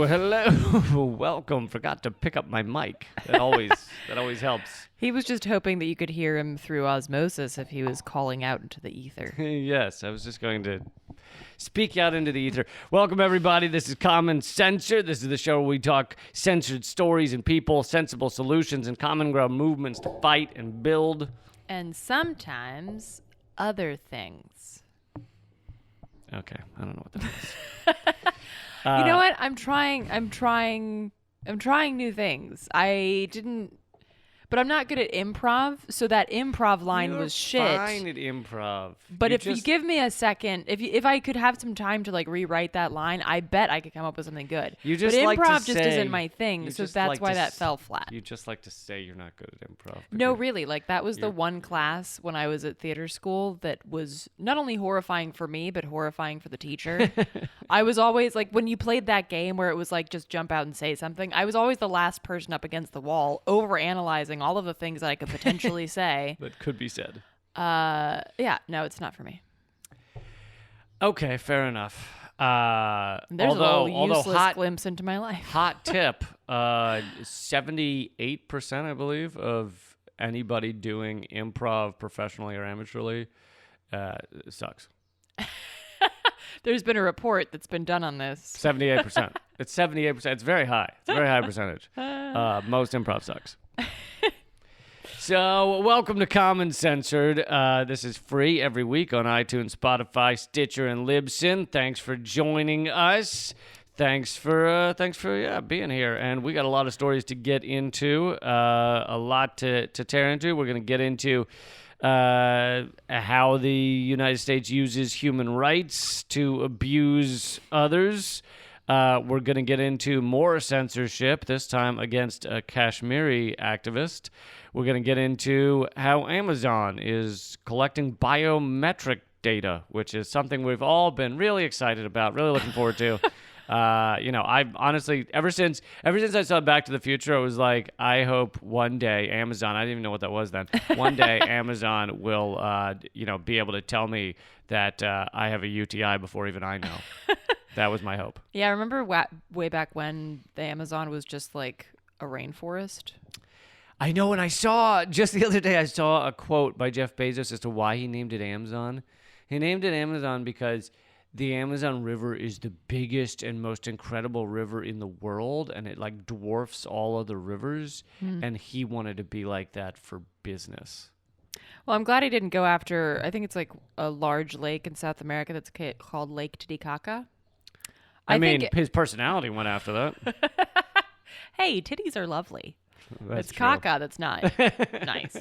Hello. Welcome. Forgot to pick up my mic. That always helps. He was just hoping that you could hear him through osmosis if he was calling out into the ether. Yes, I was just going to speak out into the ether. Welcome, everybody. This is Common Censored. This is the show where we talk censored stories and people, sensible solutions, and common ground movements to fight and build. And sometimes other things. Okay, I don't know what that is. You know what? I'm trying new things. But I'm not good at improv, so that improv line was shit. You're fine at improv. But if you give me a second, if I could have some time to like rewrite that line, I bet I could come up with something good. You just but like improv to just say, isn't my thing, so that's why that fell flat. You just like to say you're not good at improv. No, really, like that was the one class when I was at theater school that was not only horrifying for me, but horrifying for the teacher. I was always like, when you played that game where it was like, just jump out and say something, I was always the last person up against the wall, overanalyzing all of the things that I could potentially say. That could be said. Yeah, no, it's not for me. Okay, fair enough. There's a little useless glimpse into my life. Hot tip, 78%, I believe, of anybody doing improv professionally or amateurly sucks. There's been a report that's been done on this. 78%. It's 78%. It's very high. It's a very high percentage. Most improv sucks. So, welcome to Common Censored. This is free every week on iTunes, Spotify, Stitcher, and Libsyn. Thanks for joining us. Thanks for being here. And we got a lot of stories to get into, a lot to tear into. We're going to get into how the United States uses human rights to abuse others. We're going to get into more censorship, this time against a Kashmiri activist. We're going to get into how Amazon is collecting biometric data, which is something we've all been really excited about, really looking forward to. I've honestly, ever since I saw Back to the Future, I was like, I hope one day Amazon, I didn't even know what that was then, one day Amazon will, be able to tell me that I have a UTI before even I know. That was my hope. Yeah, I remember way back when the Amazon was just like a rainforest. I know, and I saw, just the other day, I saw a quote by Jeff Bezos as to why he named it Amazon. He named it Amazon because the Amazon River is the biggest and most incredible river in the world, and it like dwarfs all other rivers, and he wanted to be like that for business. Well, I'm glad he didn't go after, I think it's like a large lake in South America that's called Lake Titicaca. I mean, his personality went after that. Hey, titties are lovely. That's it's true. caca that's not nice.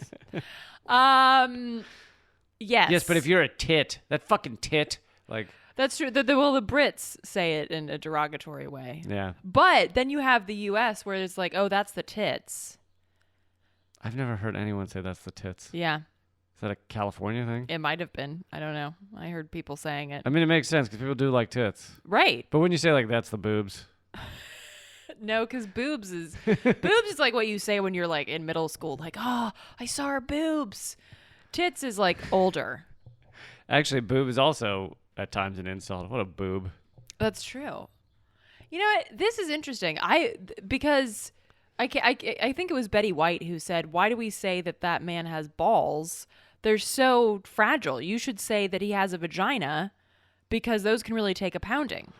Yes. Yes, but if you're a tit, that fucking tit, like... That's true. The Brits say it in a derogatory way. Yeah. But then you have the U.S. where it's like, oh, that's the tits. I've never heard anyone say that's the tits. Yeah. Is that a California thing? It might have been. I don't know. I heard people saying it. I mean, it makes sense because people do like tits. Right. But when you say like that's the boobs... No, because boobs is like what you say when you're like in middle school, like, oh, I saw her boobs. Tits is like older. Actually, boob is also at times an insult. What a boob. That's true. You know what? This is interesting. Because I think it was Betty White who said, why do we say that man has balls? They're so fragile. You should say that he has a vagina because those can really take a pounding.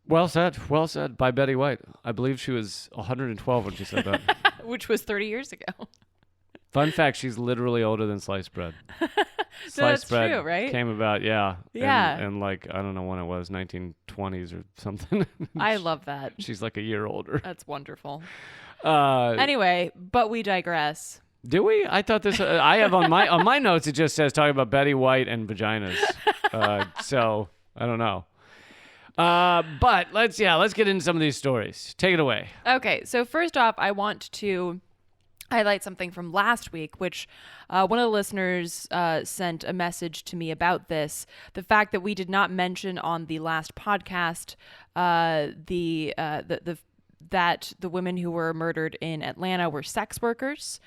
Well said by Betty White. I believe she was 112 when she said that. Which was 30 years ago. Fun fact, she's literally older than sliced bread. Sliced bread true, right? Came about, yeah. Yeah. And like, I don't know when it was, 1920s or something. I love that. She's like a year older. That's wonderful. Anyway, but we digress. Do we? I thought this, I have on my notes, it just says talking about Betty White and vaginas. So, I don't know. But let's get into some of these stories. Take it away. Okay, so first off, I want to highlight something from last week, which one of the listeners sent a message to me about this. The fact that we did not mention on the last podcast the that the women who were murdered in Atlanta were sex workers.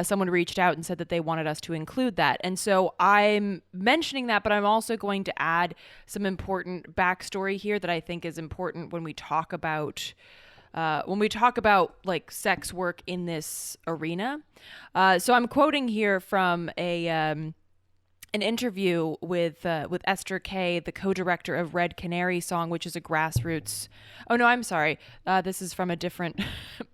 Someone reached out and said that they wanted us to include that. And so I'm mentioning that, but I'm also going to add some important backstory here that I think is important when we talk about like sex work in this arena. So I'm quoting here from an interview with Esther Kay, the co-director of Red Canary Song, which is a grassroots. Oh no, I'm sorry. This is from a different.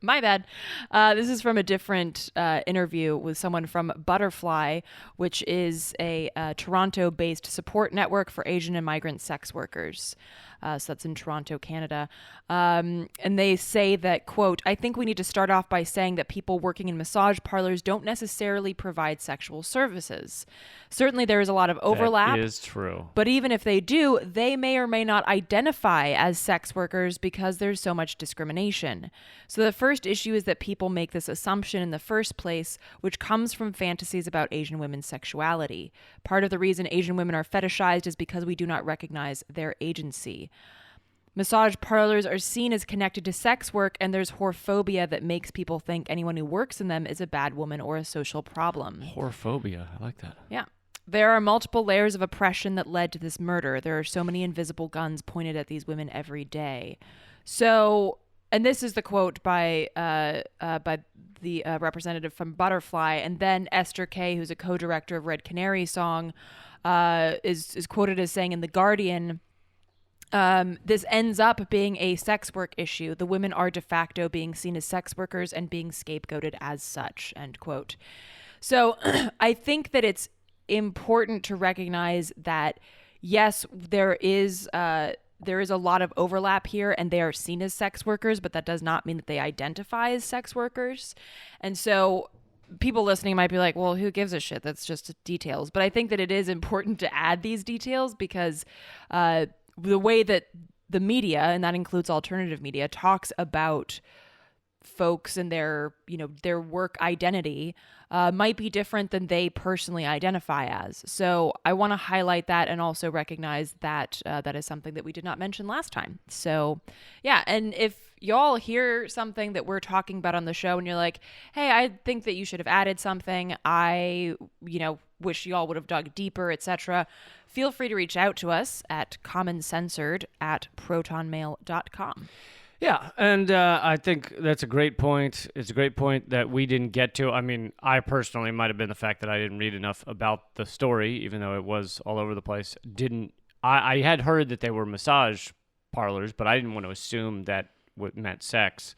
My bad. This is from a different interview with someone from Butterfly, which is a Toronto-based support network for Asian and migrant sex workers. So that's in Toronto, Canada. And they say that, quote, "I think we need to start off by saying that people working in massage parlors don't necessarily provide sexual services. Certainly there is a lot of overlap. That is true. But even if they do, they may or may not identify as sex workers because there's so much discrimination. So the first issue is that people make this assumption in the first place, which comes from fantasies about Asian women's sexuality. Part of the reason Asian women are fetishized is because we do not recognize their agency. Massage parlors are seen as connected to sex work, and there's whorephobia that makes people think anyone who works in them is a bad woman or a social problem." Whorephobia. I like that. Yeah. "There are multiple layers of oppression that led to this murder. There are so many invisible guns pointed at these women every day." So, and this is the quote by the representative from Butterfly, and then Esther Kay, who's a co-director of Red Canary Song, is quoted as saying in The Guardian, "This ends up being a sex work issue. The women are de facto being seen as sex workers and being scapegoated as such," end quote. So I think that it's important to recognize that, yes, there is a lot of overlap here and they are seen as sex workers, but that does not mean that they identify as sex workers. And so people listening might be like, well, who gives a shit? That's just details. But I think that it is important to add these details because the way that the media, and that includes alternative media, talks about folks and their work identity might be different than they personally identify as. So I want to highlight that and also recognize that that is something that we did not mention last time. So yeah, and if y'all hear something that we're talking about on the show and you're like, hey, I think that you should have added something, I wish y'all would have dug deeper, etc., feel free to reach out to us at commoncensored@protonmail.com. Yeah, and I think that's a great point. It's a great point that we didn't get to. I mean, I personally might have been the fact that I didn't read enough about the story, even though it was all over the place. I had heard that they were massage parlors, but I didn't want to assume that what meant sex,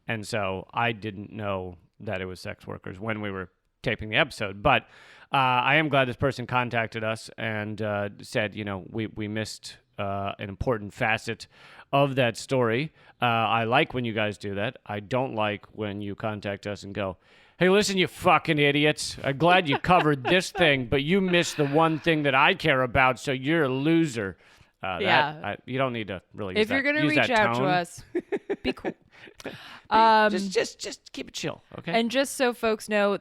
and so I didn't know that it was sex workers when we were taping the episode. But I am glad this person contacted us and said, we missed an important facet of that story. I like when you guys do that. I don't like when you contact us and go, hey, listen, you fucking idiots. I'm glad you covered this thing, but you missed the one thing that I care about, so you're a loser. You don't need to really use if you're that, going to reach out to us, be cool. Just keep it chill, okay? And just so folks know,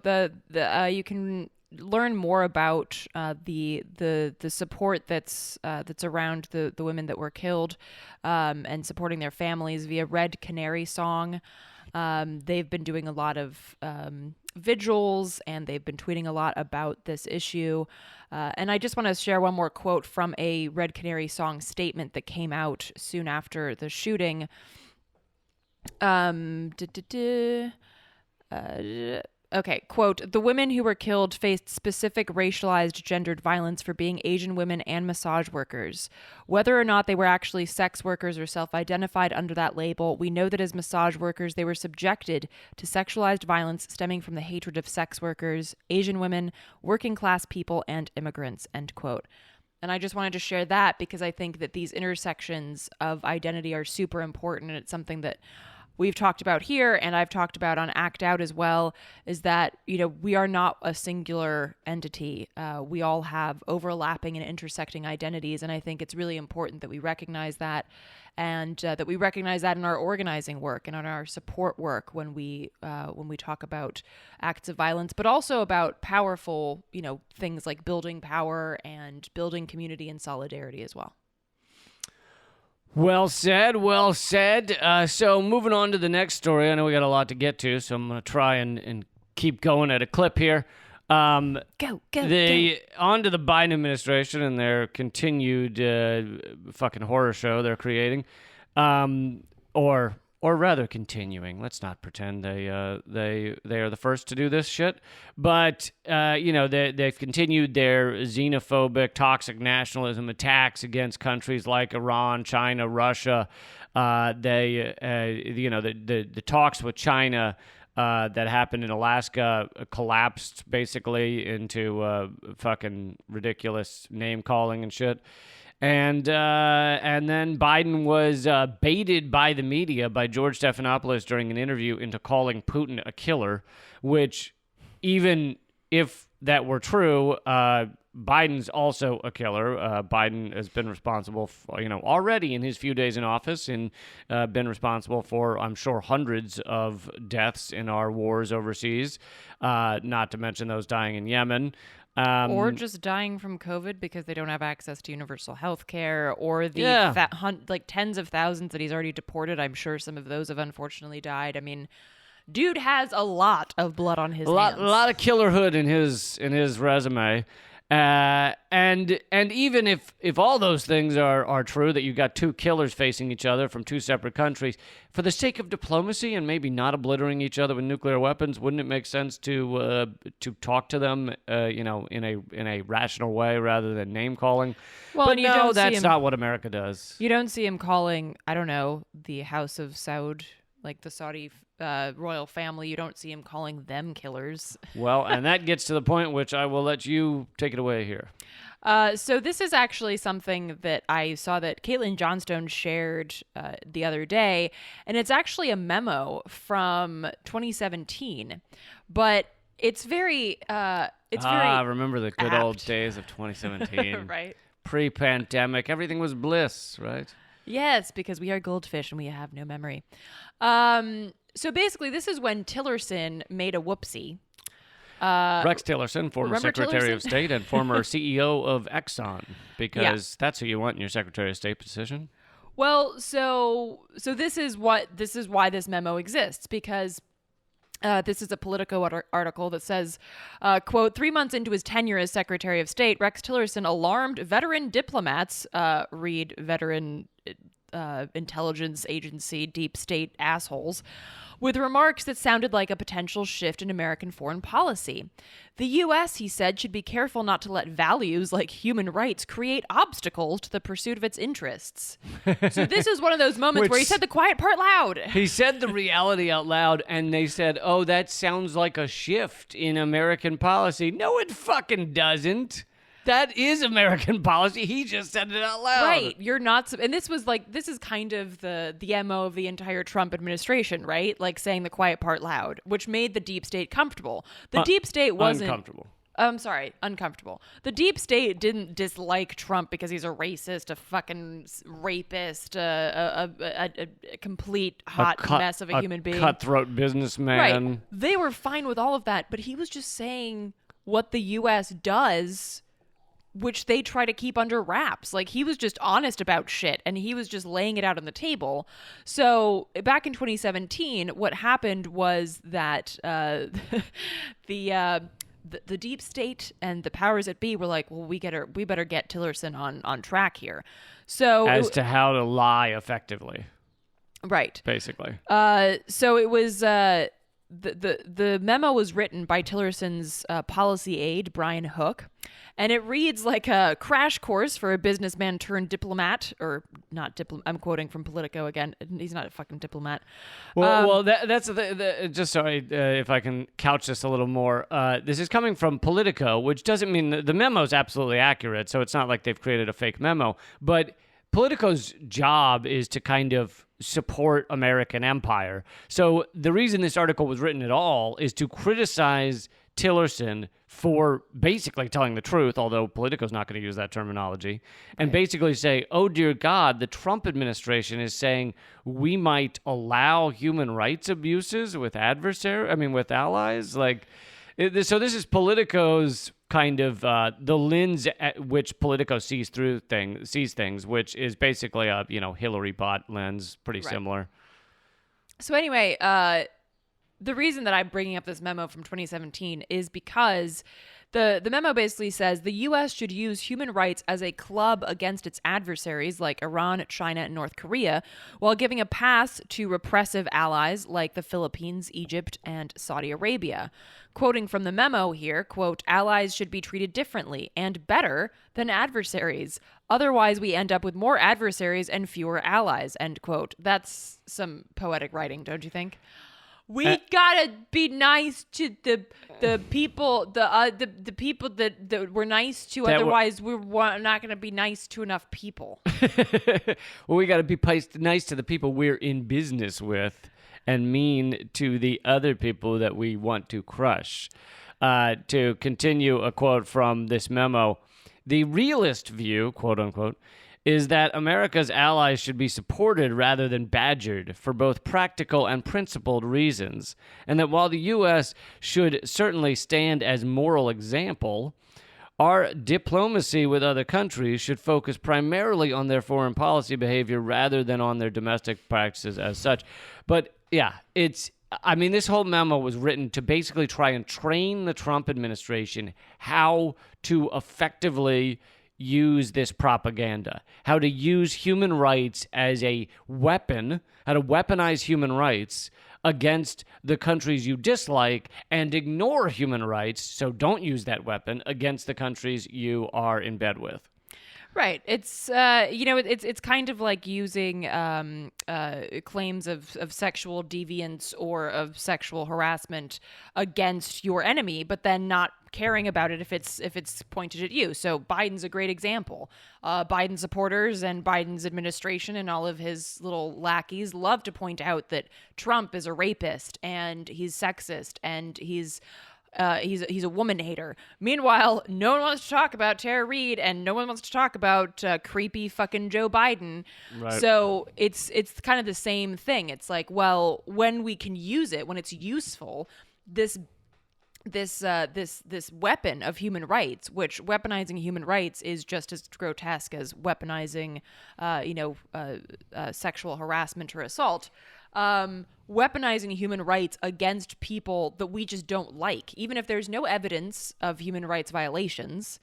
you can learn more about the support that's around the women that were killed and supporting their families via Red Canary Song. They've been doing a lot of vigils and they've been tweeting a lot about this issue. And I just want to share one more quote from a Red Canary Song statement that came out soon after the shooting. Okay, quote, "The women who were killed faced specific racialized gendered violence for being Asian women and massage workers. Whether or not they were actually sex workers or self-identified under that label, we know that as massage workers, they were subjected to sexualized violence stemming from the hatred of sex workers, Asian women, working class people, and immigrants," end quote. And I just wanted to share that because I think that these intersections of identity are super important, and it's something that we've talked about here and I've talked about on Act Out as well, is that, we are not a singular entity. We all have overlapping and intersecting identities. And I think it's really important that we recognize that and that we recognize that in our organizing work and in our support work when we talk about acts of violence, but also about powerful, things like building power and building community and solidarity as well. Well said, well said. So moving on to the next story. I know we got a lot to get to, so I'm going to try and keep going at a clip here. Go. On to the Biden administration and their continued fucking horror show they're creating. Or rather continuing. Let's not pretend they are the first to do this shit. But they've continued their xenophobic, toxic nationalism attacks against countries like Iran, China, Russia. The talks with China that happened in Alaska collapsed basically into fucking ridiculous name calling and shit. And then Biden was baited by the media, by George Stephanopoulos during an interview, into calling Putin a killer, which, even if that were true, Biden's also a killer. Biden has been responsible for, already in his few days in office, and been responsible for, I'm sure, hundreds of deaths in our wars overseas, not to mention those dying in Yemen. Or just dying from COVID because they don't have access to universal health care, or the tens of thousands that he's already deported. I'm sure some of those have unfortunately died. I mean, dude has a lot of blood on his hands. A lot of killerhood in his resume. And even if all those things are true, that you got two killers facing each other from two separate countries, for the sake of diplomacy and maybe not obliterating each other with nuclear weapons, wouldn't it make sense to talk to them, in a rational way rather than name calling? Well, but no, that's not what America does. You don't see him calling, I don't know, the House of Saud, like the Saudi royal family. You don't see him calling them killers. Well, and that gets to the point which I will let you take it away here. So this is actually something that I saw that Caitlin Johnstone shared the other day, and it's actually a memo from 2017, but it's very remember the good apt. old days of 2017. Right. Pre-pandemic, everything was bliss, right? Yes, because we are goldfish and we have no memory. So basically, this is when Tillerson made a whoopsie. Rex Tillerson, former Secretary of State and former CEO of Exxon, because that's who you want in your Secretary of State position. Well, so this is why this memo exists, because this is a Politico article that says, quote, 3 months into his tenure as Secretary of State, Rex Tillerson alarmed veteran diplomats, read veteran intelligence agency, deep state assholes, with remarks that sounded like a potential shift in American foreign policy. The U.S., he said, should be careful not to let values like human rights create obstacles to the pursuit of its interests. So this is one of those moments where he said the quiet part loud. He said the reality out loud, and they said, oh, that sounds like a shift in American policy. No, it fucking doesn't. That is American policy. He just said it out loud. Right. You're not. And this is kind of the MO of the entire Trump administration, right? Like saying the quiet part loud, which made the deep state comfortable. The deep state wasn't. Uncomfortable. I'm sorry, uncomfortable. The deep state didn't dislike Trump because he's a racist, a fucking rapist, a complete hot mess of a human being. Cutthroat businessman. Right. They were fine with all of that, but he was just saying what the U.S. does, which they try to keep under wraps. Like, he was just honest about shit, and he was just laying it out on the table. So back in 2017, what happened was that the deep state and the powers that be were like, well, we better get Tillerson on track here. So as to how to lie effectively. Right. Basically. So it was the memo was written by Tillerson's policy aide, Brian Hook, and it reads like a crash course for a businessman turned diplomat, or not diplomat. I'm quoting from Politico again. He's not a fucking diplomat. Well, that's just sorry if I can couch this a little more. This is coming from Politico, which doesn't mean the memo is absolutely accurate. So it's not like they've created a fake memo, but Politico's job is to kind of support American empire. So the reason this article was written at all is to criticize Tillerson for basically telling the truth, although Politico's not going to use that terminology, and basically say, oh, dear God, the Trump administration is saying we might allow human rights abuses with allies. Like, So this is Politico's kind of the lens at which Politico sees things, which is basically a Hillary bot lens, pretty similar. So anyway, the reason that I'm bringing up this memo from 2017 is because the memo basically says the U.S. should use human rights as a club against its adversaries like Iran, China, and North Korea, while giving a pass to repressive allies like the Philippines, Egypt, and Saudi Arabia. Quoting from the memo here, quote, allies should be treated differently and better than adversaries. Otherwise, we end up with more adversaries and fewer allies, end quote. That's some poetic writing, don't you think? We gotta be nice to the people the people that we're nice to. Otherwise, we're not gonna be nice to enough people. Well, we gotta be nice to the people we're in business with, and mean to the other people that we want to crush. To continue a quote from this memo, the realist view, quote unquote, is that America's allies should be supported rather than badgered for both practical and principled reasons, and that while the U.S. should certainly stand as moral example, our diplomacy with other countries should focus primarily on their foreign policy behavior rather than on their domestic practices as such. But yeah, this whole memo was written to basically try and train the Trump administration how to effectively use this propaganda, how to use human rights as a weapon, how to weaponize human rights against the countries you dislike, and ignore human rights, so don't use that weapon, against the countries you are in bed with. Right. It's it's kind of like using claims of sexual deviance or of sexual harassment against your enemy, but then not caring about it if it's pointed at you. So Biden's a great example. Biden supporters and Biden's administration and all of his little lackeys love to point out that Trump is a rapist and he's sexist and he's a woman hater. Meanwhile, no one wants to talk about Tara Reid and no one wants to talk about creepy fucking Joe Biden. Right. So it's kind of the same thing. It's like, well, when we can use it, when it's useful, this weapon of human rights, which weaponizing human rights is just as grotesque as weaponizing, sexual harassment or assault. Weaponizing human rights against people that we just don't like, even if there's no evidence of human rights violations,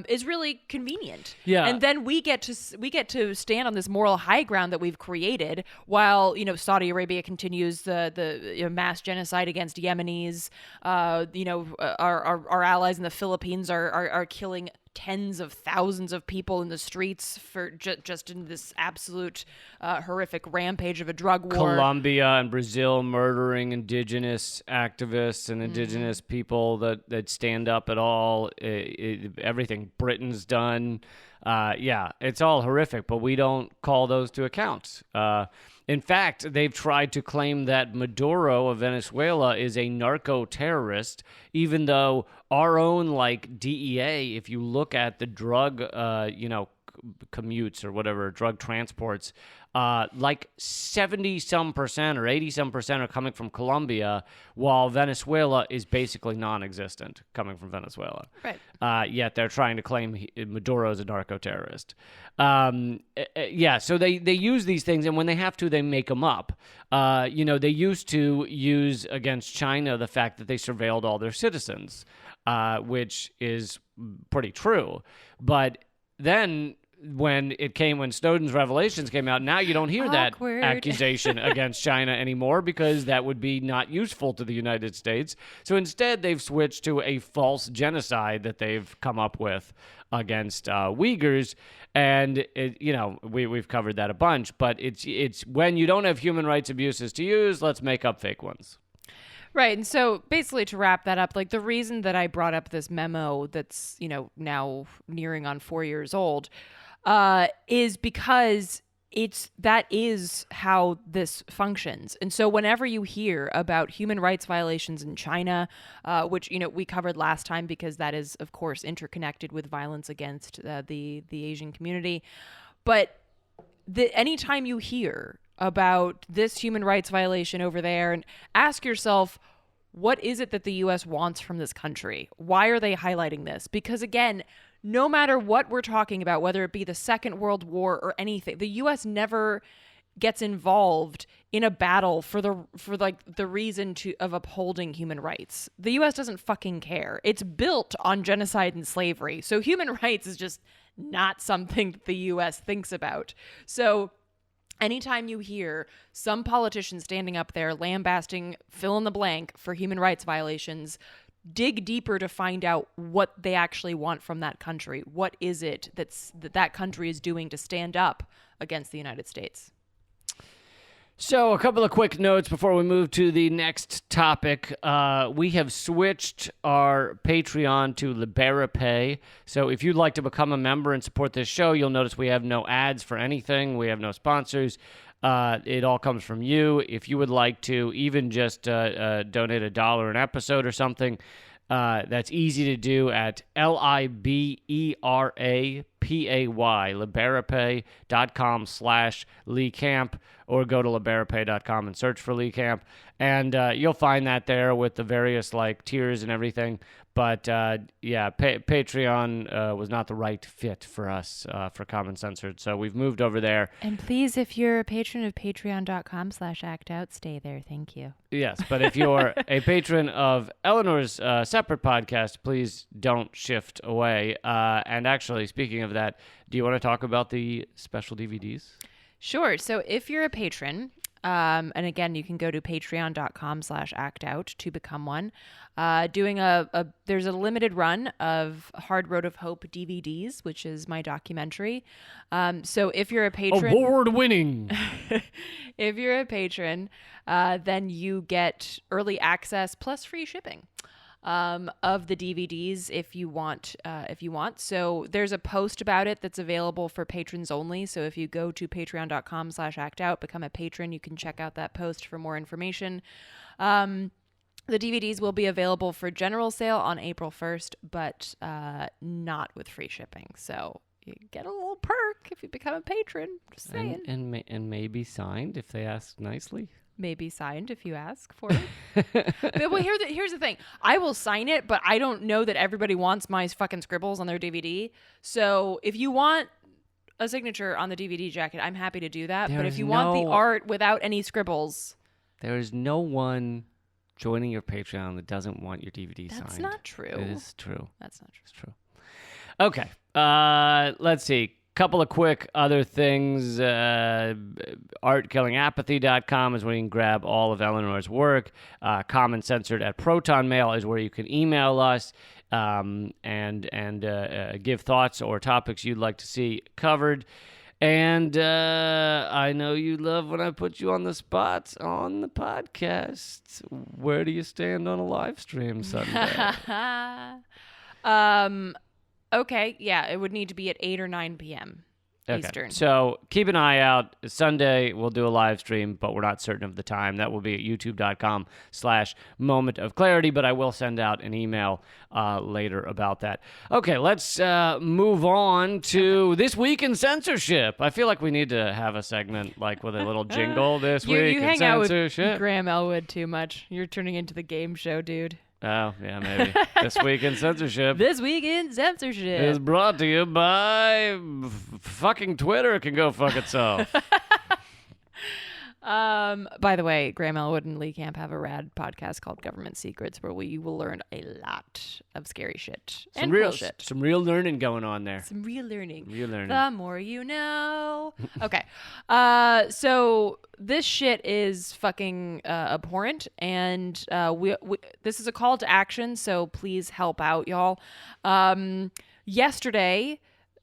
is really convenient. Yeah. And then we get to stand on this moral high ground that we've created while, Saudi Arabia continues the mass genocide against Yemenis. Our allies in the Philippines are killing tens of thousands of people in the streets for just in this absolute horrific rampage of a drug war. Colombia and Brazil murdering indigenous activists and indigenous people that stand up at all. Everything Britain's done. It's all horrific, but we don't call those to account. In fact, they've tried to claim that Maduro of Venezuela is a narco-terrorist, even though our own, DEA, if you look at the drug, commutes or whatever, drug transports, 70-some% or 80-some% are coming from Colombia, while Venezuela is basically non-existent coming from Venezuela. Right. Yet they're trying to claim Maduro is a narco-terrorist. So they use these things, and when they have to, they make them up. They used to use against China the fact that they surveilled all their citizens, which is pretty true. But then when Snowden's revelations came out, now you don't hear Awkward. that accusation against China anymore, because that would be not useful to the United States. So instead, they've switched to a false genocide that they've come up with against Uyghurs. And we've covered that a bunch, but it's when you don't have human rights abuses to use, let's make up fake ones. Right. And so basically, to wrap that up, the reason that I brought up this memo that's, now nearing on 4 years old, is because that is how this functions. And so whenever you hear about human rights violations in China, which, we covered last time because that is, of course, interconnected with violence against the Asian community. But anytime you hear about this human rights violation over there, and ask yourself, What is it that the U.S. wants from this country? Why are they highlighting this? Because again, no matter what we're talking about, whether it be the Second World War or anything, the U.S. never gets involved in a battle for the reason of upholding human rights. The U.S. doesn't fucking care. It's built on genocide and slavery. So human rights is just not something that the U.S. thinks about. So anytime you hear some politician standing up there lambasting fill in the blank for human rights violations, dig deeper to find out what they actually want from that country. What is it that country is doing to stand up against the United States? So a couple of quick notes before we move to the next topic. We have switched our Patreon to LiberaPay. So if you'd like to become a member and support this show, you'll notice we have no ads for anything. We have no sponsors. It all comes from you. If you would like to even just donate $1 an episode or something, that's easy to do at LIBERAPAY, liberapay.com/Lee Camp, or go to liberapay.com and search for Lee Camp. And you'll find that there with the various tiers and everything. But Patreon was not the right fit for us for Common Censored. So we've moved over there. And please, if you're a patron of patreon.com/actout, stay there. Thank you. Yes, but if you're a patron of Eleanor's separate podcast, please don't shift away. And actually, speaking of that, do you want to talk about the special DVDs? Sure. So if you're a patron, and again, you can go to patreon.com/actout to become one. There's a limited run of Hard Road of Hope DVDs, which is my documentary. So if you're a patron, award-winning. If you're a patron, then you get early access plus free shipping of the DVDs if you want. So there's a post about it that's available for patrons only. So if you go to patreon.com/actout, become a patron, you can check out that post for more information. The DVDs will be available for general sale on April 1st, but not with free shipping. So you get a little perk if you become a patron. Just saying. And maybe signed if they ask nicely. Maybe signed if you ask for it. But here's the thing. I will sign it, but I don't know that everybody wants my fucking scribbles on their DVD. So if you want a signature on the DVD jacket, I'm happy to do that. But if you want the art without any scribbles... There is no one joining your Patreon that doesn't want your DVD signed. That's not true. It is true. That's not true. It's true. Okay. Let's see. Couple of quick other things. ArtKillingApathy.com is where you can grab all of Eleanor's work. Common Censored at Proton Mail is where you can email us and give thoughts or topics you'd like to see covered. And I know you love when I put you on the spot on the podcast. Where do you stand on a live stream Sunday? Okay, yeah, it would need to be at 8 or 9 p.m. Eastern. So keep an eye out. Sunday, we'll do a live stream, but we're not certain of the time. That will be at youtube.com/moment of clarity, but I will send out an email later about that. Okay, let's move on to This Week in Censorship. I feel like we need to have a segment with a little jingle this week you in hang Censorship. Out with Graham Elwood too much. You're turning into the game show, dude. Oh, yeah, maybe. This Week in Censorship. This Week in Censorship is brought to you by fucking Twitter. It can go fuck itself. By the way, Graham Elwood and Lee Camp have a rad podcast called Government Secrets where you will learn a lot of scary shit and cool shit. Some real learning going on there. Some real learning. Real learning. The more you know. Okay. So this shit is fucking abhorrent, and we this is a call to action, so please help out, y'all. Yesterday,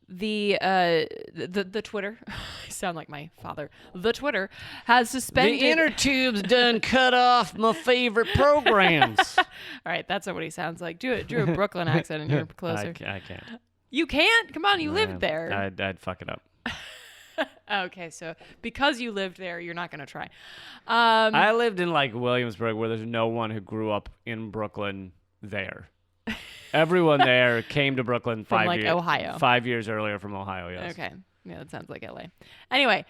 the Twitter, I sound like my father. The Twitter has suspended. The inner tube's done cut off my favorite programs. All right, that's not what he sounds like. Do a Brooklyn accent and you're closer. I can't. You can't? Come on, you lived there. I'd fuck it up. Okay, so because you lived there, you're not gonna try. I lived in Williamsburg, where there's no one who grew up in Brooklyn there. Everyone there came to Brooklyn from Ohio. 5 years earlier from Ohio, yes. Okay. Yeah, that sounds like LA. Anyway,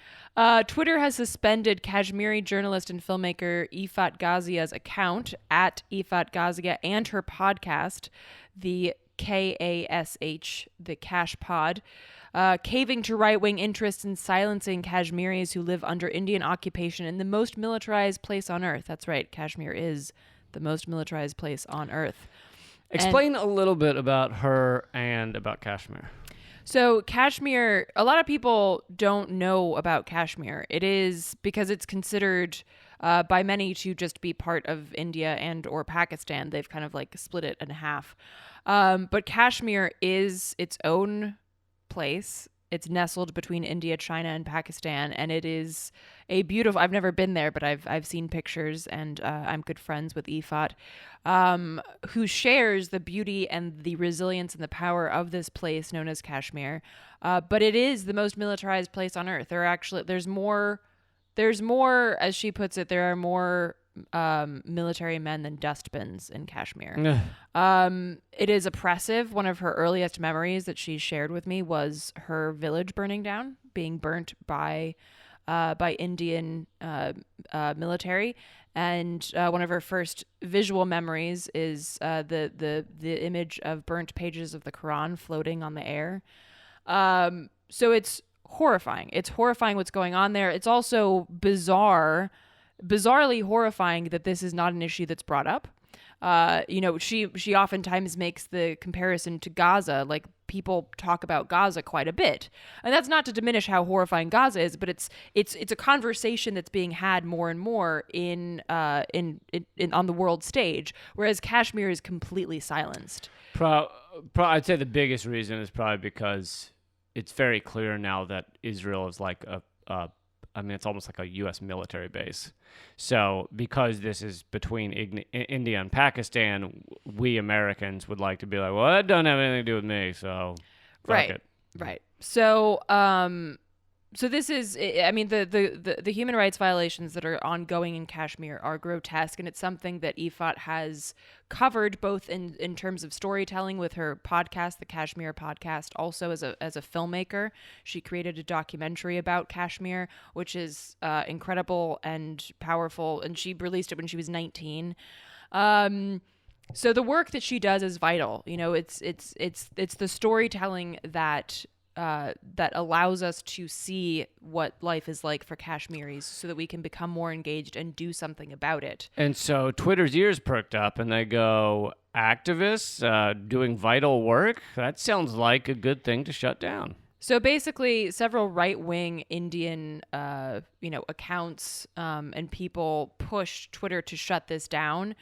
Twitter has suspended Kashmiri journalist and filmmaker Ifat Ghazia's account at Ifat Ghazia and her podcast, the KASH, the Cash Pod, caving to right-wing interests and silencing Kashmiris who live under Indian occupation in the most militarized place on earth. That's right, Kashmir is the most militarized place on earth. Explain a little bit about her and about Kashmir. So Kashmir, a lot of people don't know about Kashmir. It is because it's considered by many to just be part of India and or Pakistan. They've kind of like split it in half. But Kashmir is its own place. It's nestled between India, China, and Pakistan, and it is a beautiful. I've never been there, but I've seen pictures, and I'm good friends with Ifat, who shares the beauty and the resilience and the power of this place known as Kashmir. But it is the most militarized place on earth. There's more, as she puts it, there are more military men than dustbins in Kashmir. It is oppressive. One of her earliest memories that she shared with me was her village burning down, being burnt by Indian military. And one of her first visual memories is the image of burnt pages of the Quran floating on the air. So it's horrifying. It's horrifying what's going on there. It's also bizarrely horrifying that this is not an issue that's brought up. She oftentimes makes the comparison to Gaza. Like, people talk about Gaza quite a bit, and that's not to diminish how horrifying Gaza is, but it's a conversation that's being had more and more in on the world stage, whereas Kashmir is completely silenced. I'd say the biggest reason is probably because it's very clear now that Israel is like it's almost like a U.S. military base. So because this is between India and Pakistan, we Americans would like to be like, well, that doesn't have anything to do with me, so fuck it. Right. So, so this is, I mean, the human rights violations that are ongoing in Kashmir are grotesque, and it's something that Ifat has covered both in terms of storytelling with her podcast, the Kashmir podcast, also as a filmmaker. She created a documentary about Kashmir, which is incredible and powerful, and she released it when she was 19. So the work that she does is vital. You know, it's the storytelling that allows us to see what life is like for Kashmiris so that we can become more engaged and do something about it. And so Twitter's ears perked up and they go, activists doing vital work? That sounds like a good thing to shut down. So basically, several right-wing Indian, accounts and people pushed Twitter to shut this down.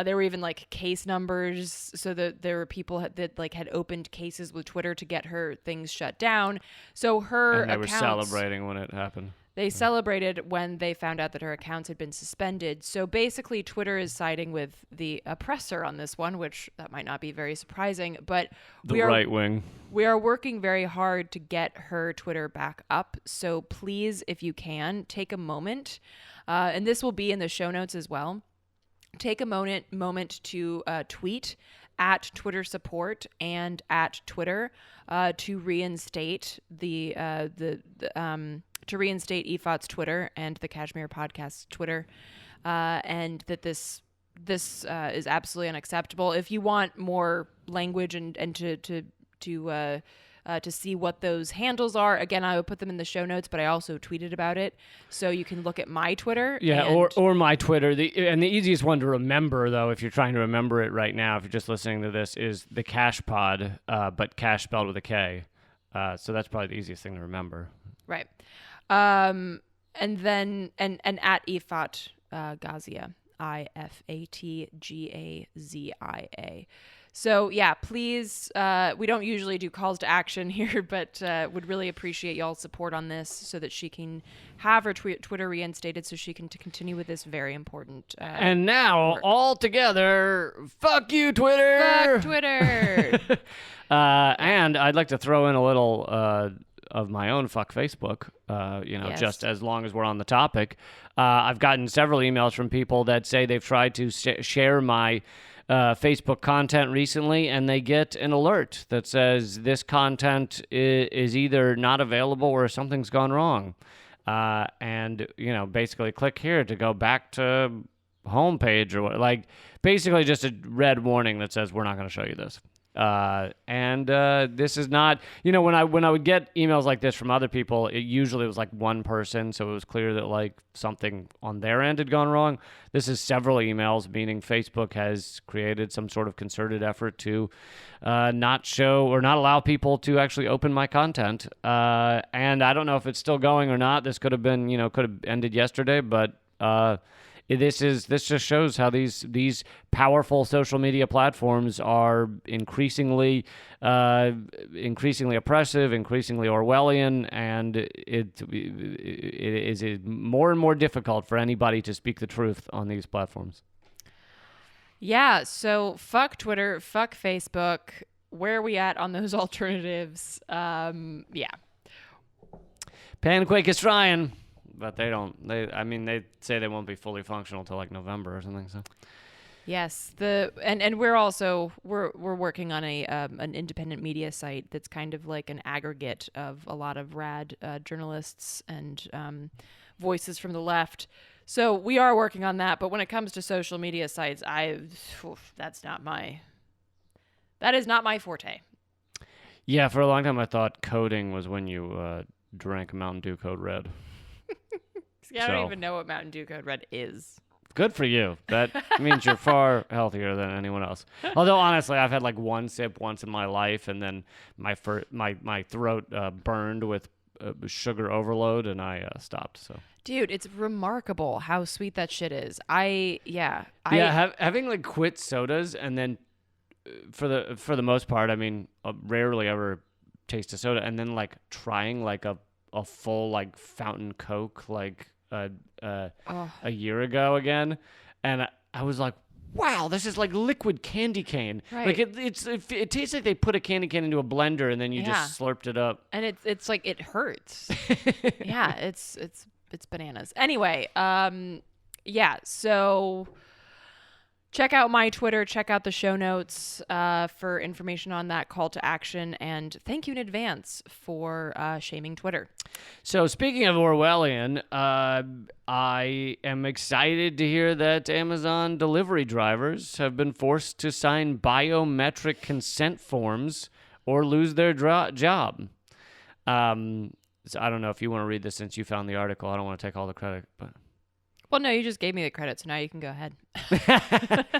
There were even like case numbers, so that there were people that like had opened cases with Twitter to get her things shut down. So her and they accounts, were celebrating when it happened. They celebrated when they found out that her accounts had been suspended. So basically, Twitter is siding with the oppressor on this one, which that might not be very surprising. But the right wing. We are working very hard to get her Twitter back up. So please, if you can, take a moment, and this will be in the show notes as well. Take a moment to tweet at Twitter support and at Twitter to reinstate to reinstate Ifat's Twitter and the Kashmir Podcast's Twitter, and that this is absolutely unacceptable. If you want more language and to see what those handles are, again, I will put them in the show notes, but I also tweeted about it, so you can look at my Twitter. Yeah, or my Twitter. The easiest one to remember, though, if you're trying to remember it right now, if you're just listening to this, is the Cash Pod, but Cash spelled with a K. So that's probably the easiest thing to remember. Right. And then and at Ifat Ghazia, IFATGAZIA. So yeah, please, we don't usually do calls to action here, but would really appreciate y'all's support on this so that she can have her Twitter reinstated so she can continue with this very important and now, work. All together, fuck you, Twitter! Fuck Twitter! And I'd like to throw in a little of my own fuck Facebook, yes. Just as long as we're on the topic. I've gotten several emails from people that say they've tried to share my Facebook content recently, and they get an alert that says this content is either not available or something's gone wrong. And, basically click here to go back to homepage or what, like basically just a red warning that says we're not going to show you this. And this is not, when I would get emails like this from other people, it usually was like one person, so it was clear that like something on their end had gone wrong. This is several emails, meaning Facebook has created some sort of concerted effort to not show or not allow people to actually open my content. And I don't know if it's still going or not. This could have been, could have ended yesterday, but this just shows how these powerful social media platforms are increasingly oppressive, increasingly Orwellian, and it is more and more difficult for anybody to speak the truth on these platforms. Yeah, so fuck Twitter, fuck Facebook. Where are we at on those alternatives? Yeah. Panquake is trying. But they say they won't be fully functional till like November or something. So, yes, and we're working on an independent media site that's kind of like an aggregate of a lot of rad journalists and voices from the left. So we are working on that. But when it comes to social media sites, that is not my forte. Yeah, for a long time I thought coding was when you drank Mountain Dew Code Red. I don't even know what Mountain Dew Code Red is. Good for you. That means you're far healthier than anyone else. Although, honestly, I've had like one sip once in my life, and then my throat burned with sugar overload, and I stopped. So, dude, it's remarkable how sweet that shit is. Having like quit sodas, and then for the most part, I mean, rarely ever taste a soda, and then like trying like a full like fountain Coke like a year ago again, and I was like, wow, this is like liquid candy cane. Right. Like it tastes like they put a candy cane into a blender and then you just slurped it up. And it's like it hurts. Yeah, it's bananas. Anyway, so check out my Twitter, check out the show notes for information on that call to action, and thank you in advance for shaming Twitter. So speaking of Orwellian, I am excited to hear that Amazon delivery drivers have been forced to sign biometric consent forms or lose their job. So I don't know if you want to read this since you found the article. I don't want to take all the credit, but... Well, no, you just gave me the credit, so now you can go ahead.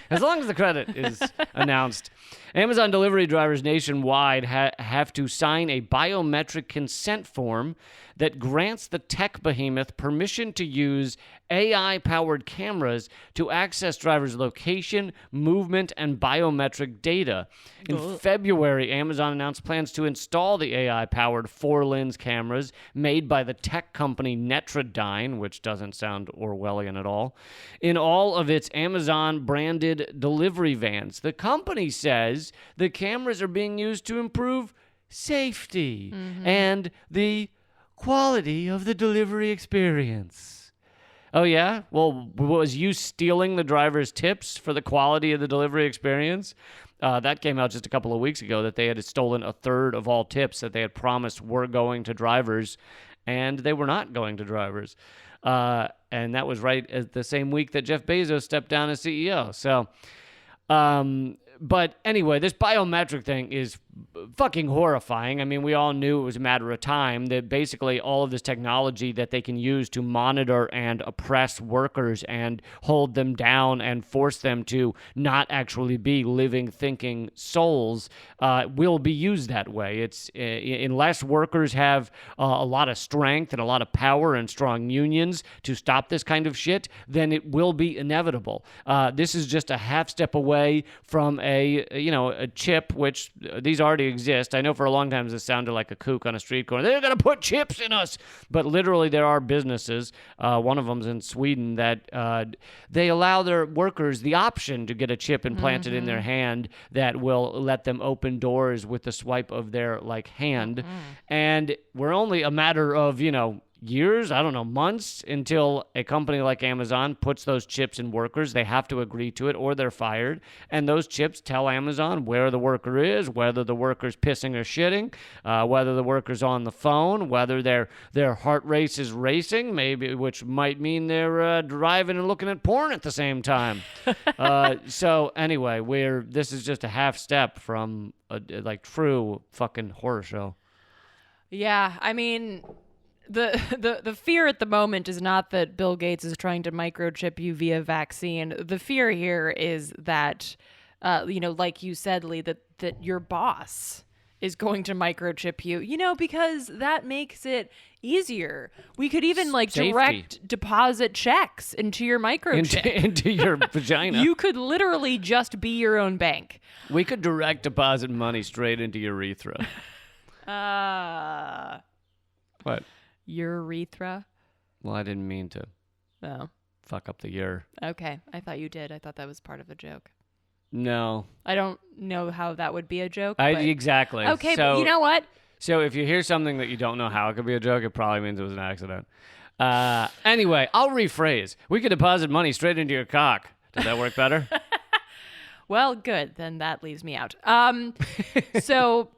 As long as the credit is announced. Amazon delivery drivers nationwide have to sign a biometric consent form that grants the tech behemoth permission to use AI-powered cameras to access drivers' location, movement, and biometric data. In February, Amazon announced plans to install the AI-powered 4-lens cameras made by the tech company Netradyne, which doesn't sound Orwellian at all, in all of its Amazon-branded delivery vans. The company says the cameras are being used to improve safety and the quality of the delivery experience. Oh, yeah? Well, was you stealing the driver's tips for the quality of the delivery experience? That came out just a couple of weeks ago that they had stolen a third of all tips that they had promised were going to drivers, and they were not going to drivers. And that was right at the same week that Jeff Bezos stepped down as CEO. So, but anyway, this biometric thing is fucking horrifying. I mean, we all knew it was a matter of time that basically all of this technology that they can use to monitor and oppress workers and hold them down and force them to not actually be living, thinking souls will be used that way. It's unless workers have a lot of strength and a lot of power and strong unions to stop this kind of shit, then it will be inevitable. This is just a half step away from a chip, which these already exist. I know for a long time this sounded like a kook on a street corner. They're going to put chips in us. But literally there are businesses, one of them's in Sweden, that they allow their workers the option to get a chip implanted in their hand that will let them open doors with the swipe of their hand. And we're only a matter of, years, I don't know, months until a company like Amazon puts those chips in workers. They have to agree to it or they're fired. And those chips tell Amazon where the worker is, whether the worker's pissing or shitting, whether the worker's on the phone, whether their heart rate is racing, maybe, which might mean they're driving and looking at porn at the same time. So anyway, this is just a half step from a true fucking horror show. Yeah, I mean, the fear at the moment is not that Bill Gates is trying to microchip you via vaccine. The fear here is that, like you said, Lee, that your boss is going to microchip you, because that makes it easier. We could even direct deposit checks into your microchip. Into your vagina. You could literally just be your own bank. We could direct deposit money straight into your urethra. What? Urethra? Well, I didn't mean to. Oh. Fuck up the ur. Okay. I thought you did. I thought that was part of the joke. No. I don't know how that would be a joke. Exactly. Okay, but you know what? So if you hear something that you don't know how it could be a joke, it probably means it was an accident. Anyway, I'll rephrase. We could deposit money straight into your cock. Does that work better? Well, good. Then that leaves me out. So...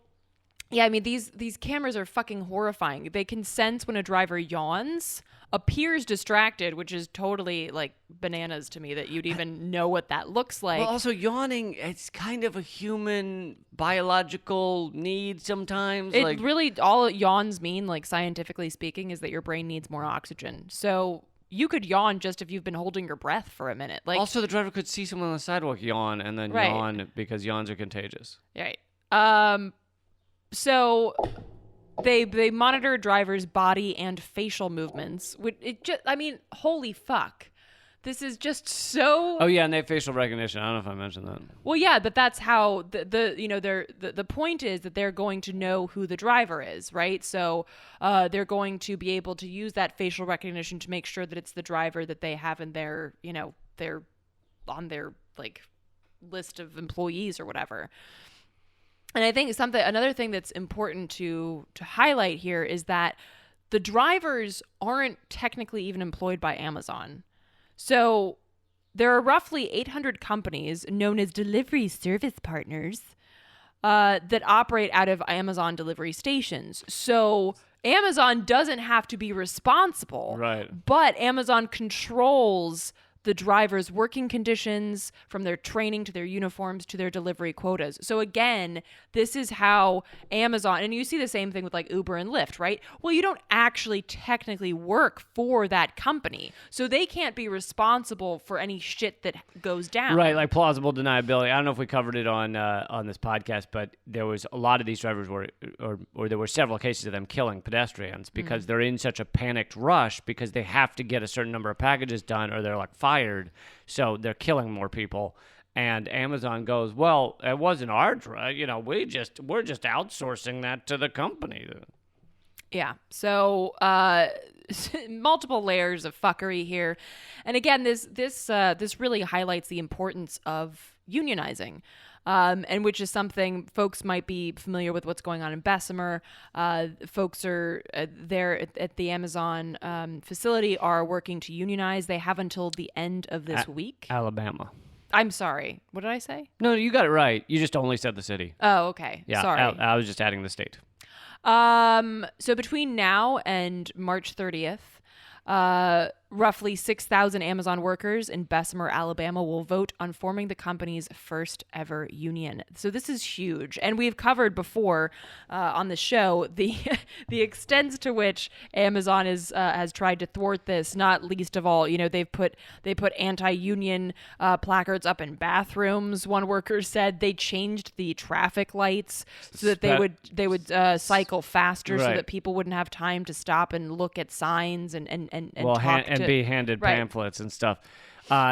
Yeah, I mean, these cameras are fucking horrifying. They can sense when a driver yawns, appears distracted, which is totally, bananas to me that you'd even know what that looks like. Well, also, yawning, it's kind of a human biological need sometimes. Really, all yawns mean, scientifically speaking, is that your brain needs more oxygen. So you could yawn just if you've been holding your breath for a minute. Also, the driver could see someone on the sidewalk yawn and then yawn because yawns are contagious. Right. So they monitor a driver's body and facial movements. Holy fuck. This is just so... Oh, yeah, and they have facial recognition. I don't know if I mentioned that. Well, yeah, but that's how the point is that they're going to know who the driver is, right? So they're going to be able to use that facial recognition to make sure that it's the driver that they have in their, on their list of employees or whatever. And I think another thing that's important to highlight here is that the drivers aren't technically even employed by Amazon. So there are roughly 800 companies known as delivery service partners that operate out of Amazon delivery stations. So Amazon doesn't have to be responsible, right? But Amazon controls the driver's working conditions, from their training to their uniforms to their delivery quotas. So again, this is how Amazon, and you see the same thing with Uber and Lyft, right? Well, you don't actually technically work for that company, so they can't be responsible for any shit that goes down. Right, plausible deniability. I don't know if we covered it on this podcast, but there was a lot of these drivers or there were several cases of them killing pedestrians because they're in such a panicked rush because they have to get a certain number of packages done or they're fired. So they're killing more people. And Amazon goes, well, it wasn't our drive. We're just outsourcing that to the company. Yeah. So multiple layers of fuckery here. And again, this really highlights the importance of unionizing. And which is something folks might be familiar with what's going on in Bessemer. Folks are there at the Amazon facility are working to unionize. They have until the end of this week. Alabama. I'm sorry. What did I say? No, you got it right. You just only said the city. Oh, okay. Yeah, sorry. I was just adding the state. So between now and March 30th, roughly 6,000 Amazon workers in Bessemer, Alabama will vote on forming the company's first ever union. So this is huge. And we've covered before on the show the extent to which Amazon has tried to thwart this, not least of all, they put anti-union placards up in bathrooms. One worker said they changed the traffic lights so that they would cycle faster so that people wouldn't have time to stop and look at signs and be handed pamphlets and stuff.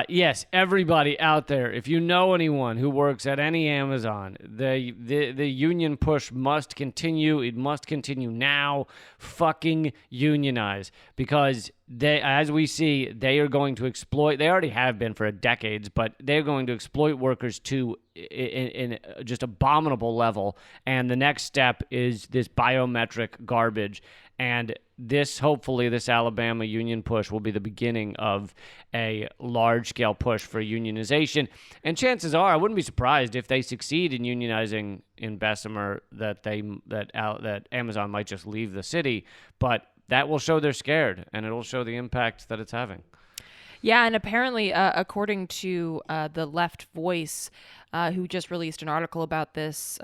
Yes, everybody out there, if you know anyone who works at any Amazon, the union push must continue. It must continue now. Fucking unionize, because as we see, they are going to exploit. They already have been for decades, but they're going to exploit workers to in just abominable level. And the next step is this biometric garbage. And hopefully this Alabama union push will be the beginning of a large-scale push for unionization. And chances are, I wouldn't be surprised if they succeed in unionizing in Bessemer that Amazon might just leave the city. But that will show they're scared, and it'll show the impact that it's having. Yeah, and apparently, according to the Left Voice, who just released an article about this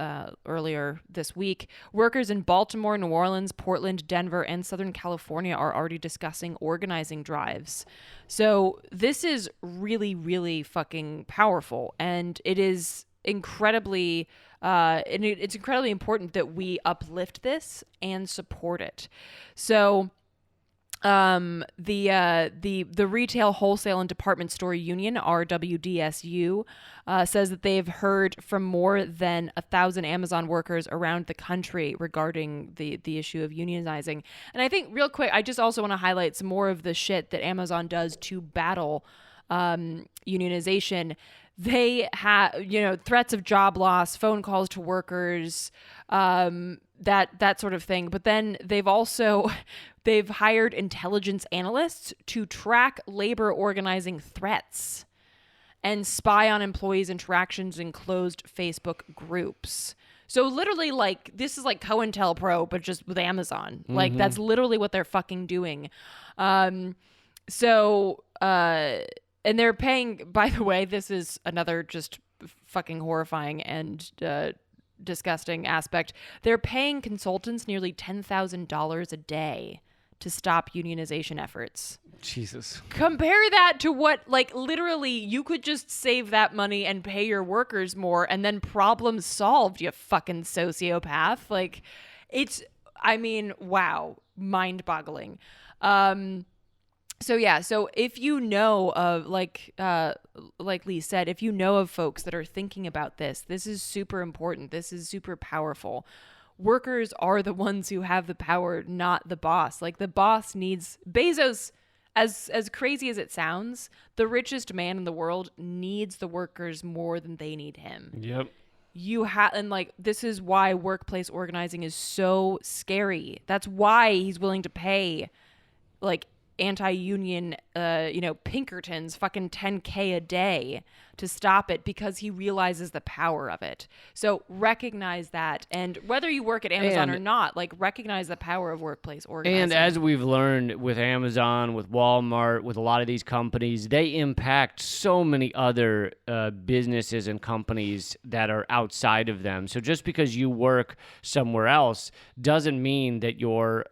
earlier this week, workers in Baltimore, New Orleans, Portland, Denver, and Southern California are already discussing organizing drives. So this is really, really fucking powerful, and it is incredibly it's incredibly important that we uplift this and support it. So the Retail, Wholesale, and Department Store Union, RWDSU, says that they've heard from more than 1,000 Amazon workers around the country regarding the issue of unionizing. And I think real quick, I just also want to highlight some more of the shit that Amazon does to battle unionization. They have, threats of job loss, phone calls to workers, that sort of thing. But then they've hired intelligence analysts to track labor organizing threats and spy on employees' interactions in closed Facebook groups. So literally, this is like COINTELPRO, but just with Amazon. Mm-hmm. That's literally what they're fucking doing. And they're paying, by the way, this is another just fucking horrifying and disgusting aspect. They're paying consultants nearly $10,000 a day to stop unionization efforts. Jesus. Compare that to what, literally, you could just save that money and pay your workers more and then problem solved, you fucking sociopath. Wow. Mind-boggling. So if you know of, like Lee said, if you know of folks that are thinking about this is super important. This is super powerful. Workers are the ones who have the power, not the boss. The boss needs Bezos. As crazy as it sounds, the richest man in the world needs the workers more than they need him. Yep. This is why workplace organizing is so scary. That's why he's willing to pay, anti-union, Pinkertons fucking $10K a day to stop it because he realizes the power of it. So recognize that. And whether you work at Amazon or not, recognize the power of workplace organizing. And as we've learned with Amazon, with Walmart, with a lot of these companies, they impact so many other businesses and companies that are outside of them. So just because you work somewhere else doesn't mean that you're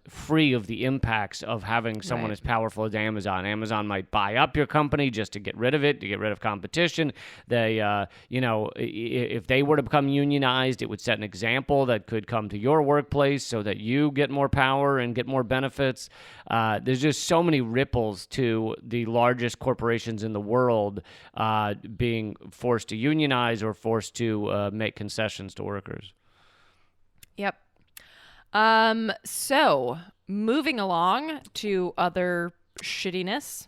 free of the impacts of having someone as powerful as Amazon. Amazon might buy up your company just to get rid of it, to get rid of competition. They, if they were to become unionized, it would set an example that could come to your workplace so that you get more power and get more benefits. There's just so many ripples to the largest corporations in the world being forced to unionize or forced to make concessions to workers. Yep. So moving along to other shittiness.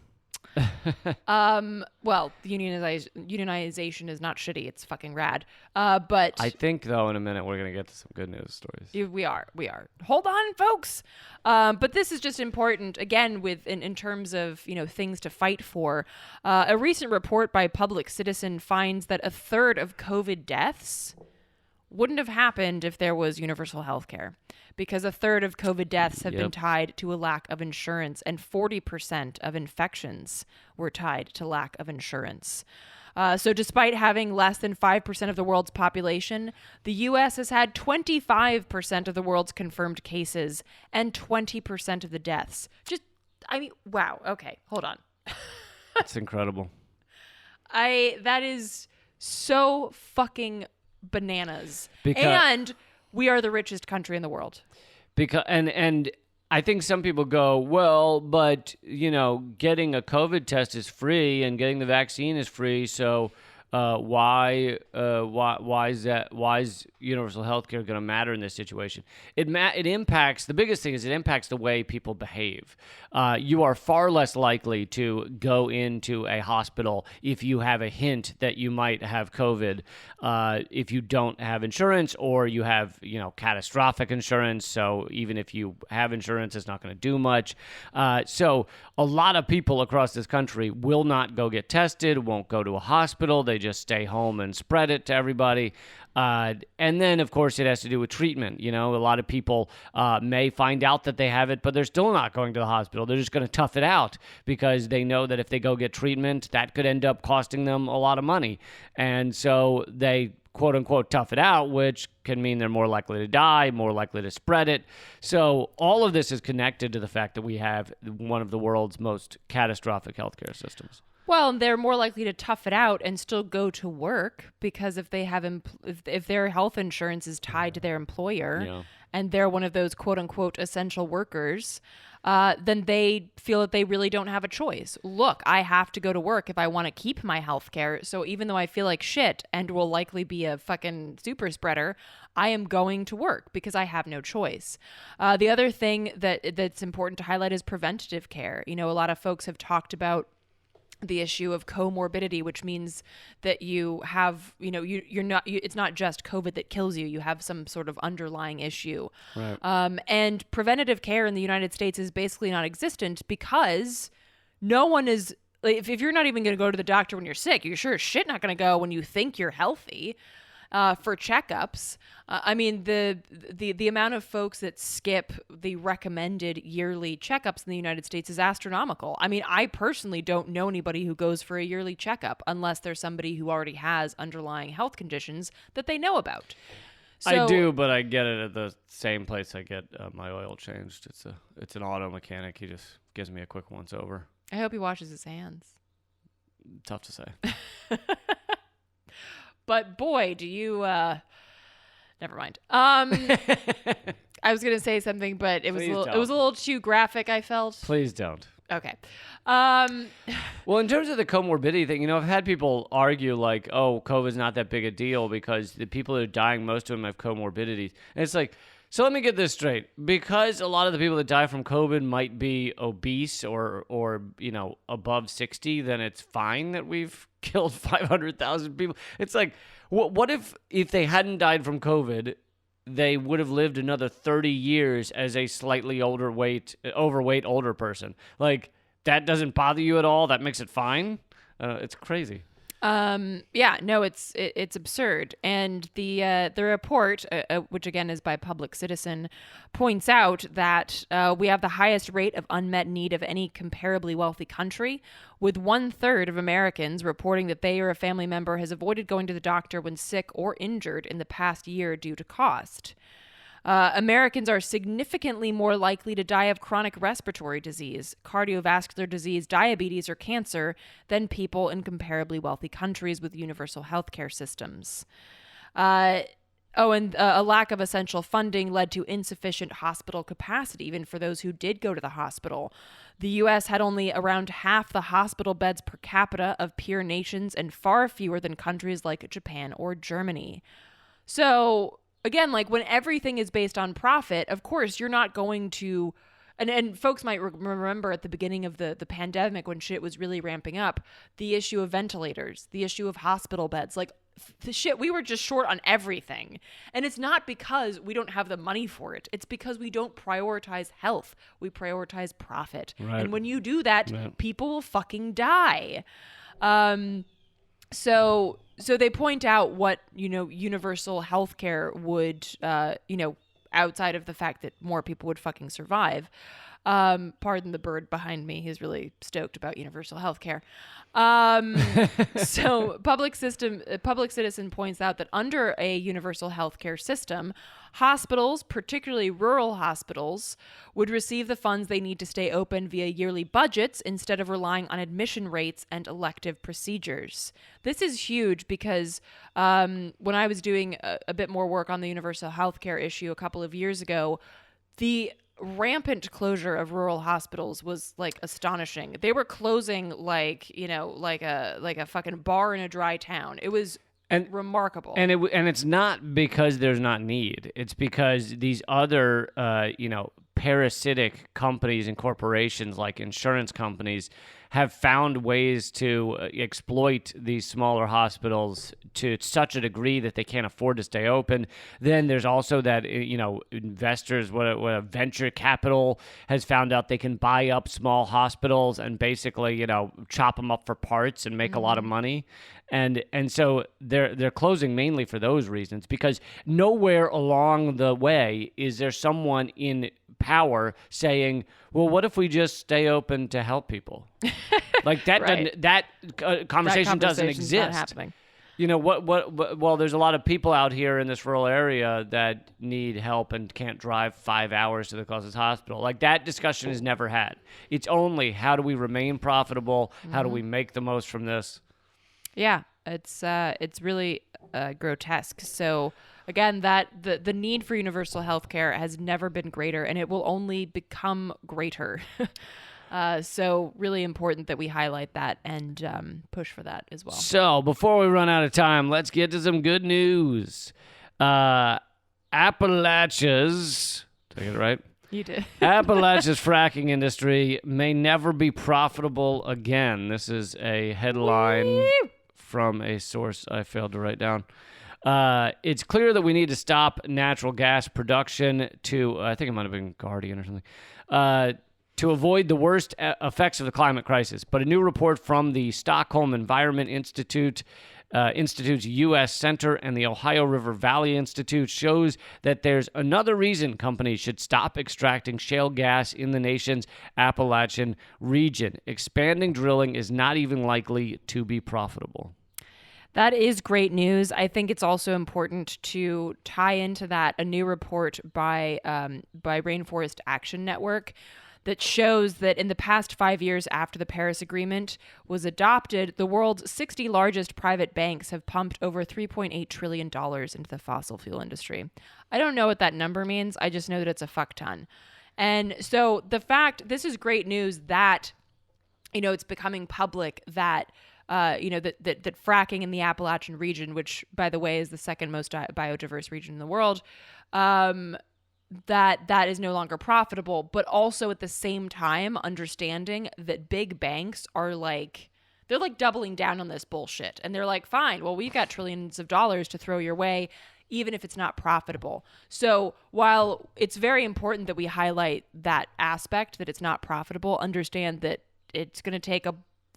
Unionization is not shitty. It's fucking rad. But I think, though, in a minute, we're going to get to some good news stories. We are. Hold on, folks. But this is just important, again, in terms of, things to fight for. A recent report by Public Citizen finds that 1/3 of COVID deaths wouldn't have happened if there was universal health care, because 1/3 of COVID deaths have been tied to a lack of insurance, and 40% of infections were tied to lack of insurance. So despite having less than 5% of the world's population, the U.S. has had 25% of the world's confirmed cases and 20% of the deaths. Wow. Okay, hold on. That's incredible. That is so fucking bananas. And we are the richest country in the world. Because and I think some people go, well, but getting a COVID test is free and getting the vaccine is free, so why is that? Why is universal health care going to matter in this situation? It impacts, the biggest thing is it impacts the way people behave. You are far less likely to go into a hospital if you have a hint that you might have COVID, if you don't have insurance, or you have, catastrophic insurance. So even if you have insurance, it's not going to do much. So a lot of people across this country will not go get tested, won't go to a hospital. They just stay home and spread it to everybody. And then, of course, it has to do with treatment. A lot of people may find out that they have it, but they're still not going to the hospital. They're just going to tough it out because they know that if they go get treatment, that could end up costing them a lot of money. And so they quote unquote tough it out, which can mean they're more likely to die, more likely to spread it. So all of this is connected to the fact that we have one of the world's most catastrophic healthcare systems. Well, they're more likely to tough it out and still go to work because if they have if their health insurance is tied to their employer and they're one of those quote unquote essential workers, then they feel that they really don't have a choice. Look, I have to go to work if I want to keep my health care. So even though I feel like shit and will likely be a fucking super spreader, I am going to work because I have no choice. The other thing that's important to highlight is preventative care. A lot of folks have talked about the issue of comorbidity, which means that you have, it's not just COVID that kills you. You have some sort of underlying issue. Right. And preventative care in the United States is basically non-existent because no one is, if you're not even going to go to the doctor when you're sick, you're sure as shit not going to go when you think you're healthy. For checkups. The amount of folks that skip the recommended yearly checkups in the United States is astronomical. I personally don't know anybody who goes for a yearly checkup unless there's somebody who already has underlying health conditions that they know about. I do, but I get it at the same place I get my oil changed. It's an auto mechanic. He just gives me a quick once over. I hope he washes his hands. Tough to say. But boy, do you, never mind. I was going to say something, but it was a little too graphic, I felt. Please don't. Okay. Well, in terms of the comorbidity thing, I've had people argue like, oh, COVID's not that big a deal because the people that are dying, most of them have comorbidities. And it's like, so let me get this straight. Because a lot of the people that die from COVID might be obese or above 60, then it's fine that we've killed 500,000 people. It's like, what if they hadn't died from COVID, they would have lived another 30 years as a slightly overweight older person? Like, that doesn't bother you at all? That makes it fine? It's crazy. It's absurd. And the report, which again is by Public Citizen, points out that we have the highest rate of unmet need of any comparably wealthy country, with 1/3 of Americans reporting that they or a family member has avoided going to the doctor when sick or injured in the past year due to cost. Americans are significantly more likely to die of chronic respiratory disease, cardiovascular disease, diabetes, or cancer than people in comparably wealthy countries with universal healthcare systems. A lack of essential funding led to insufficient hospital capacity, even for those who did go to the hospital. The U.S. had only around half the hospital beds per capita of peer nations and far fewer than countries like Japan or Germany. So again, like when everything is based on profit, of course, you're not going to, and folks might remember at the beginning of the pandemic when shit was really ramping up, the issue of ventilators, the issue of hospital beds, like the shit, we were just short on everything. And it's not because we don't have the money for it. It's because we don't prioritize health. We prioritize profit. Right. And when you do that, people will fucking die. So they point out what, universal healthcare would, outside of the fact that more people would fucking survive. Pardon the bird behind me. He's really stoked about universal healthcare. So Public Citizen points out that under a universal healthcare system, hospitals, particularly rural hospitals, would receive the funds they need to stay open via yearly budgets instead of relying on admission rates and elective procedures. This is huge because when I was doing a bit more work on the universal healthcare issue a couple of years ago, the rampant closure of rural hospitals was like astonishing. They were closing like a fucking bar in a dry town. It was remarkable. And it's not because there's not need. It's because these other parasitic companies and corporations like insurance companies have found ways to exploit these smaller hospitals to such a degree that they can't afford to stay open. Then there's also that, investors, what venture capital has found out they can buy up small hospitals and basically, chop them up for parts and make a lot of money. And so they're closing mainly for those reasons, because nowhere along the way is there someone in power saying, well, what if we just stay open to help people? Like that Right. that conversation doesn't Conversation's exist. not happening. Well, there's a lot of people out here in this rural area that need help and can't drive 5 hours to the closest hospital. Like, that discussion is never had. It's only, how do we remain profitable? How do we make the most from this? Yeah, it's really grotesque. So again, that the need for universal health care has never been greater, and it will only become greater. So really important that we highlight that and push for that as well. So before we run out of time, let's get to some good news. Appalachia's, did I get it right? You did. Appalachia's fracking industry may never be profitable again. This is a headline from a source I failed to write down. It's clear that we need to stop natural gas production to, I think it might have been Guardian or something, to avoid the worst effects of the climate crisis. But a new report from the Stockholm Environment Institute's U.S. Center and the Ohio River Valley Institute shows that there's another reason companies should stop extracting shale gas in the nation's Appalachian region. Expanding drilling is not even likely to be profitable. That is great news. I think it's also important to tie into that a new report by Rainforest Action Network that shows that in the past 5 years after the Paris Agreement was adopted, the world's 60 largest private banks have pumped over $3.8 trillion into the fossil fuel industry. I don't know what that number means. I just know that it's a fuck ton. And so this is great news that, it's becoming public that, that fracking in the Appalachian region, which, by the way, is the second most biodiverse region in the world, that is no longer profitable, but also at the same time understanding that big banks are they're doubling down on this bullshit. And they're like, fine, well, we've got trillions of dollars to throw your way, even if it's not profitable. So while it's very important that we highlight that aspect, that it's not profitable, understand that it's going to take a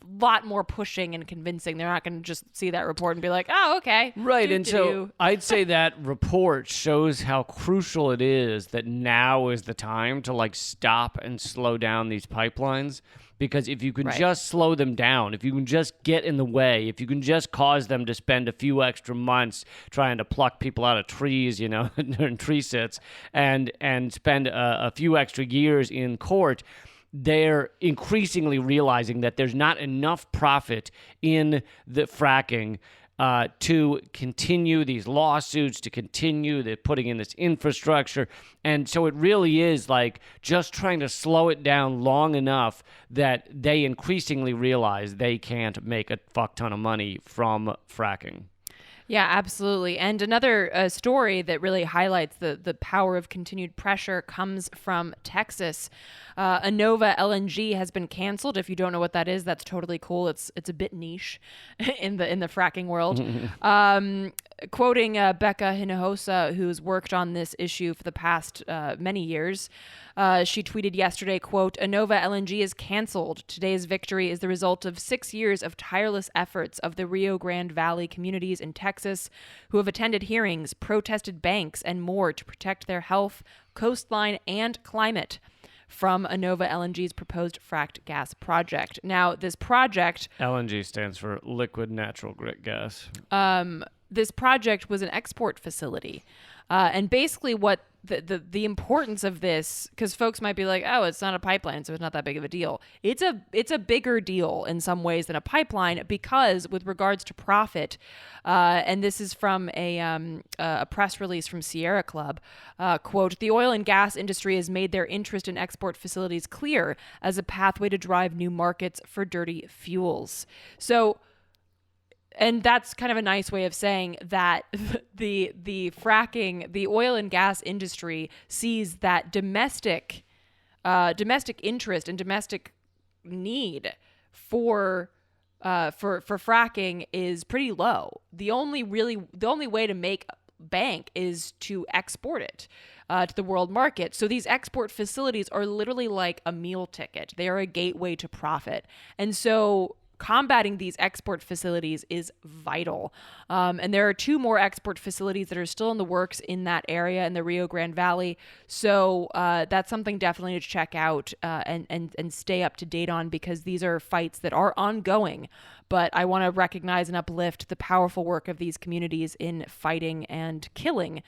lot more pushing and convincing. They're not going to just see that report and be like, oh, okay. Right. And so I'd say that report shows how crucial it is that now is the time to stop and slow down these pipelines. Because if you can just slow them down, if you can just get in the way, if you can just cause them to spend a few extra months trying to pluck people out of trees, in tree sits, and spend a few extra years in court, they're increasingly realizing that there's not enough profit in the fracking to continue these lawsuits, to continue putting in this infrastructure. And so it really is just trying to slow it down long enough that they increasingly realize they can't make a fuck ton of money from fracking. Yeah, absolutely. And another story that really highlights the power of continued pressure comes from Texas. Inova LNG has been canceled. If you don't know what that is, that's totally cool. It's a bit niche in the fracking world. Quoting Becca Hinojosa, who's worked on this issue for the past many years, she tweeted yesterday, quote, Inova LNG is canceled. Today's victory is the result of 6 years of tireless efforts of the Rio Grande Valley communities in Texas who have attended hearings, protested banks, and more to protect their health, coastline, and climate from Inova LNG's proposed fracked gas project. Now, this project... LNG stands for liquid natural gas. This project was an export facility. And basically what the importance of this, because folks might be like, oh, it's not a pipeline, so it's not that big of a deal. It's a bigger deal in some ways than a pipeline, because with regards to profit, and this is from a press release from Sierra Club, quote, the oil and gas industry has made their interest in export facilities clear as a pathway to drive new markets for dirty fuels. So, and that's kind of a nice way of saying that the fracking, the oil and gas industry sees that domestic interest and domestic need for fracking is pretty low. The only way to make bank is to export it to the world market. So these export facilities are literally like a meal ticket. They are a gateway to profit. And so combating these export facilities is vital. And there are 2 more export facilities that are still in the works in that area in the Rio Grande Valley. So that's something definitely to check out and stay up to date on, because these are fights that are ongoing. But I want to recognize and uplift the powerful work of these communities in fighting and killing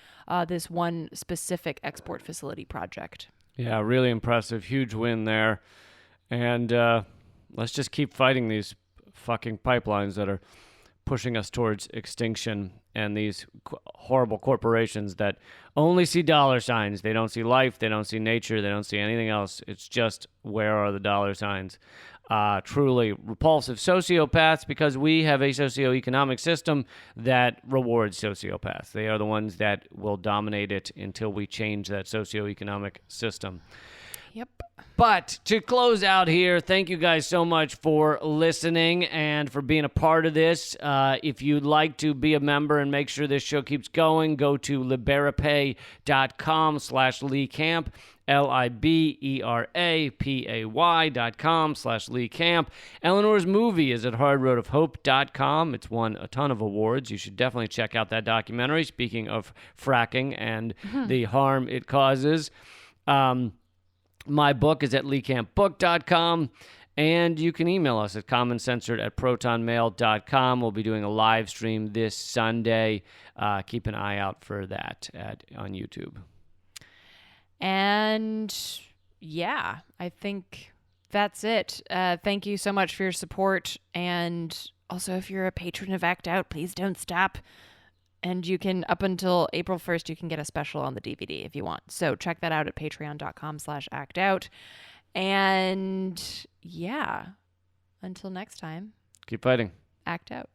this one specific export facility project. Yeah, really impressive. Huge win there. And let's just keep fighting these fucking pipelines that are pushing us towards extinction, and these horrible corporations that only see dollar signs. They don't see life. They don't see nature. They don't see anything else. It's just, where are the dollar signs? Truly repulsive sociopaths, because we have a socioeconomic system that rewards sociopaths. They are the ones that will dominate it until we change that socioeconomic system. Yep. But to close out here, thank you guys so much for listening and for being a part of this. If you'd like to be a member and make sure this show keeps going, go to liberapay.com/Lee Camp, liberapay.com/Lee Camp. Eleanor's movie is at hardroadofhope.com. It's won a ton of awards. You should definitely check out that documentary, speaking of fracking and the harm it causes. My book is at leecampbook.com, and you can email us at commoncensored@protonmail.com. We'll be doing a live stream this Sunday. Keep an eye out for that on YouTube. And yeah, I think that's it. Thank you so much for your support. And also, if you're a patron of Act Out, please don't stop. And you can, up until April 1st, you can get a special on the DVD if you want. So check that out at patreon.com/actout. And yeah, until next time, Keep fighting. Act Out.